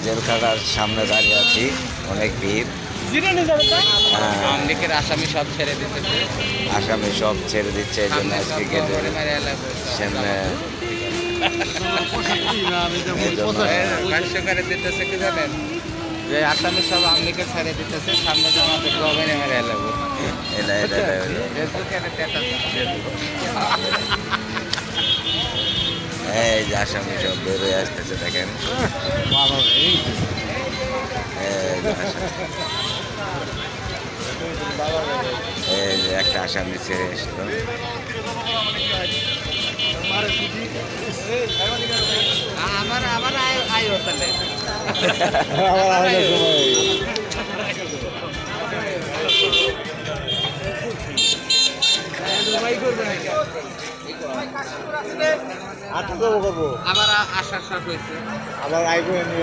জেলখানার সামনে দাঁড়িয়ে আছি, অনেক ভিড়। আমলিকের আসামি সব ছেড়ে দিতেছে, আসামি সব ছেড়ে দিচ্ছে, এই জন্য আজকে গেটের সামনে ভাষ্যকারে দিতেছে কি জানেন, যে আসামি সব আমলিকে ছেড়ে দিতেছে, সামনে যে আমাদের গভর্নে মেরে এলাবো। এই যে আসামি সব বেরোয় আসতেছে, দেখেন। এই যে একটা আসামি ছেড়ে এসলো। আমার আবার আয় তাহলে আবার আশা শেষ হয়েছে, আবার আইবো এমনি